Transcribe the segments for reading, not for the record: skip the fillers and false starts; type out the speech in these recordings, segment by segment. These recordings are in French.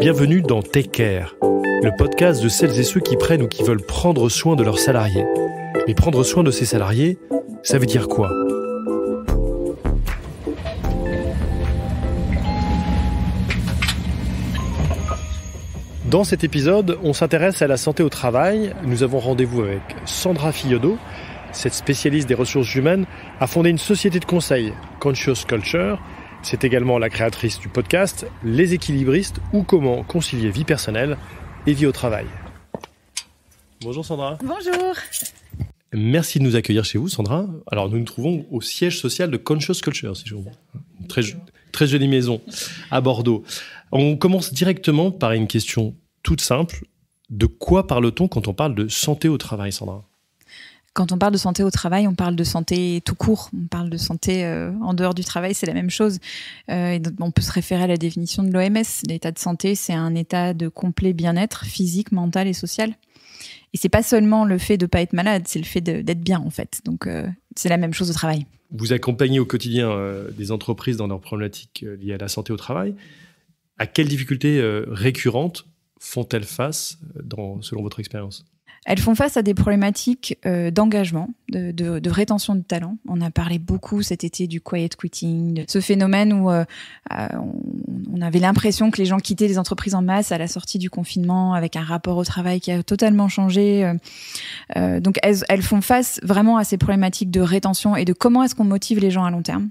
Bienvenue dans Take Care, le podcast de celles et ceux qui prennent ou qui veulent prendre soin de leurs salariés. Mais prendre soin de ces salariés, ça veut dire quoi ? Dans cet épisode, on s'intéresse à la santé au travail. Nous avons rendez-vous avec Sandra Fiodo. Cette spécialiste des ressources humaines a fondé une société de conseil, Conscious Culture. C'est également la créatrice du podcast Les Équilibristes ou comment concilier vie personnelle et vie au travail. Bonjour Sandra. Bonjour. Merci de nous accueillir chez vous Sandra. Alors nous nous trouvons au siège social de Conscious Culture, si je comprends. Une très jolie maison à Bordeaux. On commence directement par une question toute simple. De quoi parle-t-on quand on parle de santé au travail, Sandra ? Quand on parle de santé au travail, on parle de santé tout court. On parle de santé en dehors du travail, c'est la même chose. Et on peut se référer à la définition de l'OMS. L'état de santé, c'est un état de complet bien-être physique, mental et social. Et c'est pas seulement le fait de pas être malade, c'est le fait d'être bien en fait. Donc c'est la même chose au travail. Vous accompagnez au quotidien des entreprises dans leurs problématiques liées à la santé au travail. À quelles difficultés récurrentes font-elles face selon votre expérience ? Elles font face à des problématiques d'engagement, de rétention de talent. On a parlé beaucoup cet été du quiet quitting, de ce phénomène où on avait l'impression que les gens quittaient les entreprises en masse à la sortie du confinement avec un rapport au travail qui a totalement changé. Donc elles font face vraiment à ces problématiques de rétention et de comment est-ce qu'on motive les gens à long terme.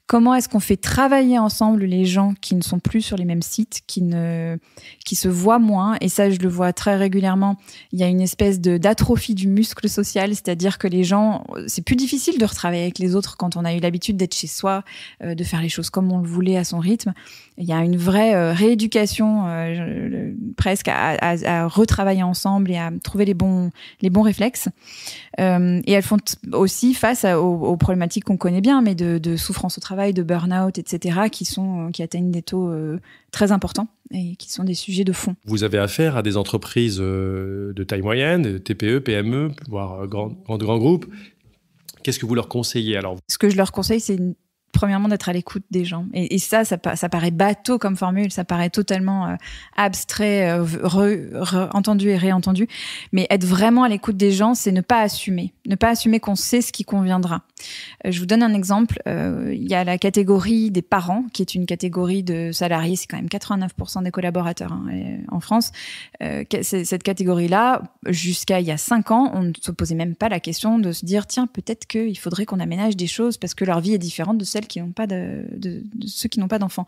Comment est-ce qu'on fait travailler ensemble les gens qui ne sont plus sur les mêmes sites, qui se voient moins? Et ça, je le vois très régulièrement. Il y a une espèce d'atrophie du muscle social, c'est-à-dire que les gens, c'est plus difficile de retravailler avec les autres quand on a eu l'habitude d'être chez soi, de faire les choses comme on le voulait à son rythme. Il y a une vraie rééducation presque à retravailler ensemble et à trouver les bons réflexes. Et elles font aussi face aux problématiques qu'on connaît bien, mais de souffrance au travail, de burn-out, etc., qui atteignent des taux très importants et qui sont des sujets de fond. Vous avez affaire à des entreprises de taille moyenne, TPE, PME, voire grands groupes. Qu'est-ce que vous leur conseillez alors ? Ce que je leur conseille, c'est premièrement d'être à l'écoute des gens. Et ça paraît bateau comme formule, ça paraît totalement abstrait, entendu et réentendu. Mais être vraiment à l'écoute des gens, c'est ne pas assumer qu'on sait ce qui conviendra. Je vous donne un exemple. Il y a la catégorie des parents, qui est une catégorie de salariés, c'est quand même 89% des collaborateurs en France. Cette catégorie-là, jusqu'à il y a 5 ans, on ne se posait même pas la question de se dire, tiens, peut-être qu'il faudrait qu'on aménage des choses parce que leur vie est différente de celle qui n'ont pas de ceux qui n'ont pas d'enfants.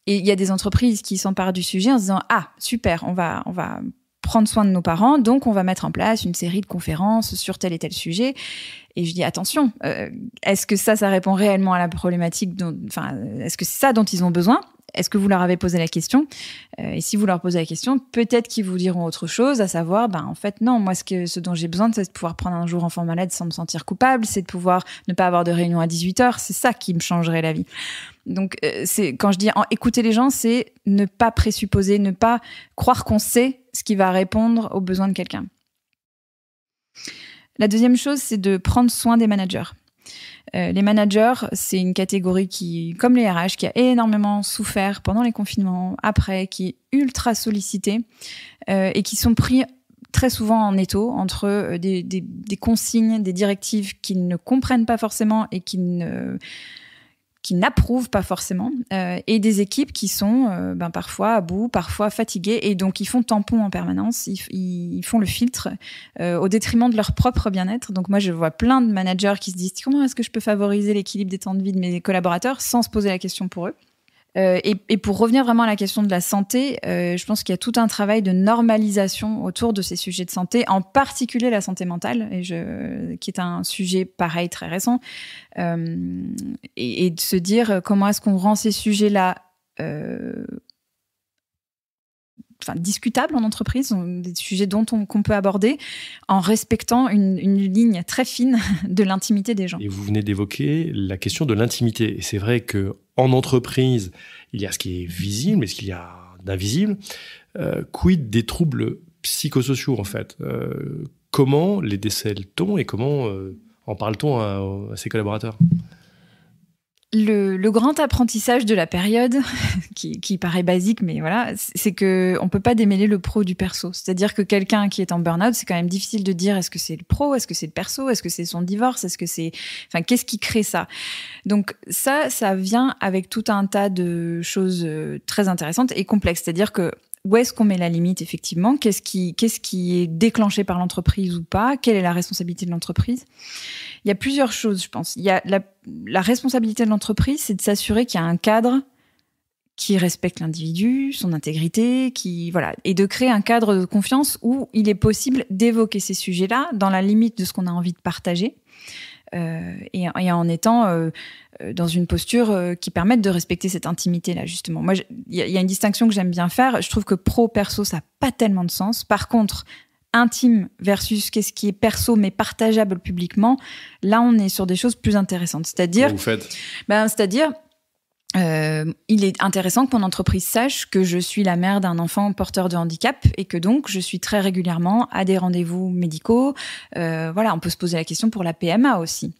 Et il y a des entreprises qui s'emparent du sujet en se disant super, on va prendre soin de nos parents, donc on va mettre en place une série de conférences sur tel et tel sujet. Et je dis attention, est-ce que ça répond réellement à la problématique est-ce que c'est ça dont ils ont besoin ? Est-ce que vous leur avez posé la question ? Et si vous leur posez la question, peut-être qu'ils vous diront autre chose, à savoir, en fait, non, moi, ce dont j'ai besoin, c'est de pouvoir prendre un jour enfant malade sans me sentir coupable, c'est de pouvoir ne pas avoir de réunion à 18h, c'est ça qui me changerait la vie. Donc, quand je dis écouter les gens, c'est ne pas présupposer, ne pas croire qu'on sait ce qui va répondre aux besoins de quelqu'un. La deuxième chose, c'est de prendre soin des managers. Les managers, c'est une catégorie qui, comme les RH, qui a énormément souffert pendant les confinements, après, qui est ultra sollicitée et qui sont pris très souvent en étau entre des consignes, des directives qu'ils ne comprennent pas forcément et qui n'approuvent pas forcément, et des équipes qui sont parfois à bout, parfois fatiguées, et donc ils font tampon en permanence, ils font le filtre au détriment de leur propre bien-être. Donc moi, je vois plein de managers qui se disent « Comment est-ce que je peux favoriser l'équilibre des temps de vie de mes collaborateurs ?» sans se poser la question pour eux. Et pour revenir vraiment à la question de la santé, je pense qu'il y a tout un travail de normalisation autour de ces sujets de santé, en particulier la santé mentale, qui est un sujet pareil très récent, et de se dire comment est-ce qu'on rend ces sujets-là discutables en entreprise, des sujets qu'on peut aborder en respectant une ligne très fine de l'intimité des gens. Et vous venez d'évoquer la question de l'intimité. Et c'est vrai qu'en entreprise, il y a ce qui est visible, mais ce qu'il y a d'invisible. Quid des troubles psychosociaux, en fait ? Comment les décèle-t-on et comment en parle-t-on à ses collaborateurs ? Le grand apprentissage de la période, qui paraît basique, mais voilà, c'est que on peut pas démêler le pro du perso. C'est-à-dire que quelqu'un qui est en burn-out, c'est quand même difficile de dire est-ce que c'est le pro, est-ce que c'est le perso, est-ce que c'est son divorce, est-ce que c'est, enfin, qu'est-ce qui crée ça? Donc ça vient avec tout un tas de choses très intéressantes et complexes. C'est-à-dire que où est-ce qu'on met la limite, effectivement? Qu'est-ce qui est déclenché par l'entreprise ou pas? Quelle est la responsabilité de l'entreprise? Il y a plusieurs choses, je pense. Il y a la responsabilité de l'entreprise, c'est de s'assurer qu'il y a un cadre qui respecte l'individu, son intégrité, et de créer un cadre de confiance où il est possible d'évoquer ces sujets-là dans la limite de ce qu'on a envie de partager. Et en étant dans une posture qui permette de respecter cette intimité-là, justement. Moi, il y a une distinction que j'aime bien faire. Je trouve que pro-perso, ça n'a pas tellement de sens. Par contre, intime versus qu'est-ce qui est perso mais partageable publiquement, là, on est sur des choses plus intéressantes. C'est-à-dire... Comment vous faites ? C'est-à-dire... il est intéressant que mon entreprise sache que je suis la mère d'un enfant porteur de handicap et que donc je suis très régulièrement à des rendez-vous médicaux. Voilà, on peut se poser la question pour la PMA aussi.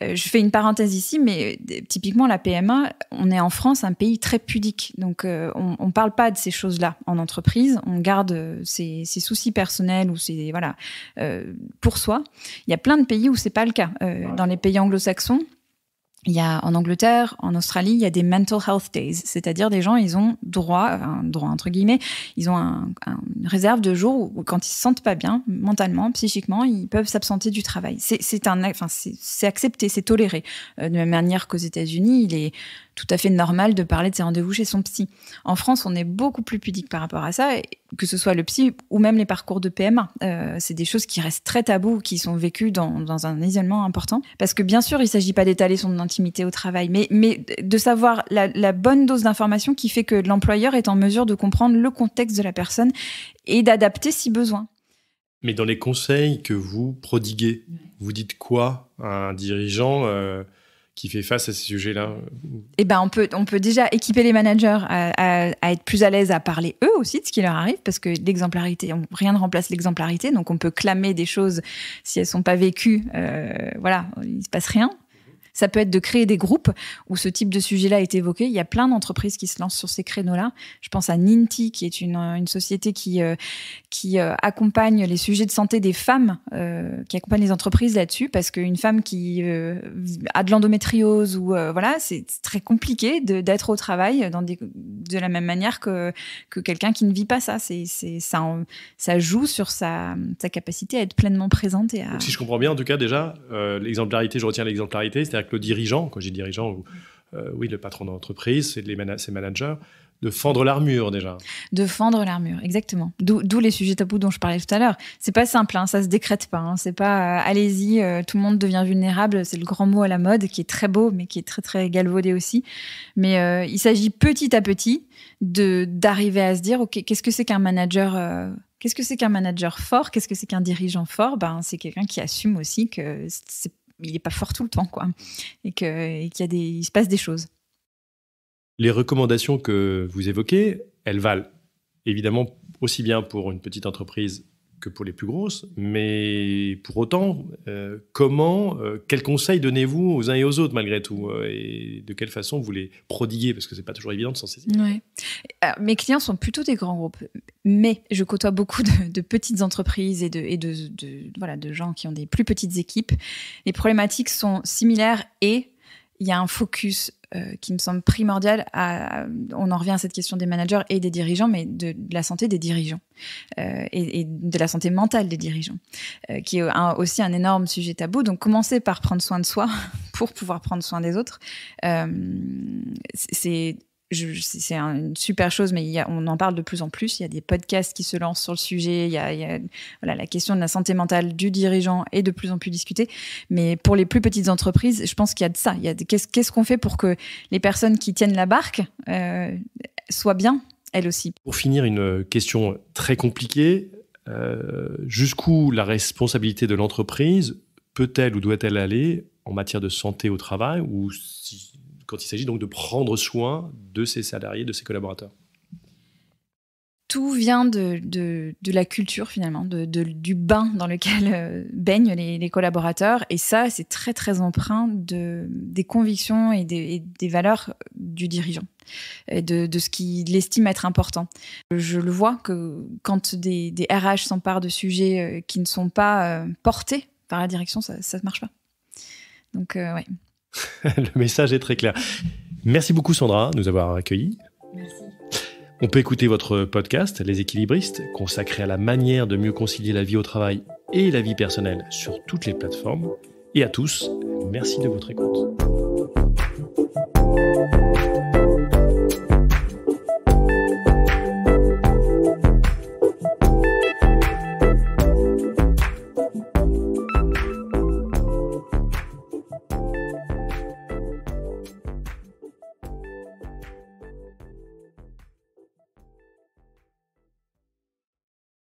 Je fais une parenthèse ici, mais typiquement la PMA, on est en France un pays très pudique, donc on parle pas de ces choses-là en entreprise. On garde ses soucis personnels ou pour soi. Il y a plein de pays où c'est pas le cas. Dans les pays anglo-saxons. Il y a en Angleterre, en Australie, il y a des mental health days, c'est-à-dire des gens, ils ont droit entre guillemets, ils ont une réserve de jours où quand ils se sentent pas bien mentalement, psychiquement, ils peuvent s'absenter du travail. C'est accepté, c'est toléré. De même manière qu'aux États-Unis, il est tout à fait normal de parler de ses rendez-vous chez son psy. En France, on est beaucoup plus pudique par rapport à ça, que ce soit le psy ou même les parcours de PMA. C'est des choses qui restent très tabous, qui sont vécues dans un isolement important. Parce que bien sûr, il ne s'agit pas d'étaler son intimité au travail, mais de savoir la bonne dose d'information qui fait que l'employeur est en mesure de comprendre le contexte de la personne et d'adapter si besoin. Mais dans les conseils que vous prodiguez, vous dites quoi à un dirigeant qui fait face à ces sujets-là? Eh ben, on peut déjà équiper les managers à être plus à l'aise à parler eux aussi de ce qui leur arrive, parce que l'exemplarité, rien ne remplace l'exemplarité, donc on peut clamer des choses si elles sont pas vécues, il se passe rien. Ça peut être de créer des groupes où ce type de sujet-là est évoqué. Il y a plein d'entreprises qui se lancent sur ces créneaux-là. Je pense à Ninti, qui est une société qui accompagne les sujets de santé des femmes, qui accompagne les entreprises là-dessus, parce qu'une femme qui a de l'endométriose c'est très compliqué d'être au travail de la même manière que quelqu'un qui ne vit pas ça. Ça joue sur sa capacité à être pleinement présente. Donc, si je comprends bien, en tout cas, déjà, l'exemplarité, je retiens l'exemplarité, c'est-à-dire que le dirigeant, quand je dis dirigeant, le patron d'entreprise, c'est ses managers, de fendre l'armure déjà. De fendre l'armure, exactement. D'où les sujets tabous dont je parlais tout à l'heure. C'est pas simple, ça se décrète pas. C'est pas allez-y, tout le monde devient vulnérable. C'est le grand mot à la mode qui est très beau, mais qui est très très galvaudé aussi. Mais il s'agit petit à petit d'arriver à se dire ok, qu'est-ce que c'est qu'un manager Qu'est-ce que c'est qu'un manager fort? Qu'est-ce que c'est qu'un dirigeant fort? C'est quelqu'un qui assume aussi que il n'est pas fort tout le temps, quoi, et qu'il se passe des choses. Les recommandations que vous évoquez, elles valent évidemment aussi bien pour une petite entreprise que pour les plus grosses, mais pour autant, quels conseils donnez-vous aux uns et aux autres malgré tout, et de quelle façon vous les prodiguez, parce que c'est pas toujours évident de s'en saisir. Ouais. Mes clients sont plutôt des grands groupes, mais je côtoie beaucoup de petites entreprises et de gens qui ont des plus petites équipes. Les problématiques sont similaires et il y a un focus qui me semble primordial. On en revient à cette question des managers et des dirigeants, mais de la santé des dirigeants et de la santé mentale des dirigeants, qui est aussi un énorme sujet tabou. Donc, commencer par prendre soin de soi pour pouvoir prendre soin des autres, c'est une super chose, mais on en parle de plus en plus. Il y a des podcasts qui se lancent sur le sujet. Il y a la question de la santé mentale du dirigeant est de plus en plus discutée. Mais pour les plus petites entreprises, je pense qu'il y a de ça. Qu'est-ce qu'on fait pour que les personnes qui tiennent la barque soient bien, elles aussi? Pour finir, une question très compliquée. Jusqu'où la responsabilité de l'entreprise peut-elle ou doit-elle aller en matière de santé au travail, ou quand il s'agit donc de prendre soin de ses salariés, de ses collaborateurs? tout vient de la culture finalement, du bain dans lequel baignent les collaborateurs. Et ça, c'est très très empreint des convictions et des valeurs du dirigeant, et de ce qu'il estime être important. Je le vois que quand des RH s'emparent de sujets qui ne sont pas portés par la direction, ça ne marche pas. Donc, ouais. Le message est très clair. Merci beaucoup Sandra de nous avoir accueillis. Merci. On peut écouter votre podcast, Les Équilibristes, consacré à la manière de mieux concilier la vie au travail et la vie personnelle sur toutes les plateformes. Et à tous, merci de votre écoute.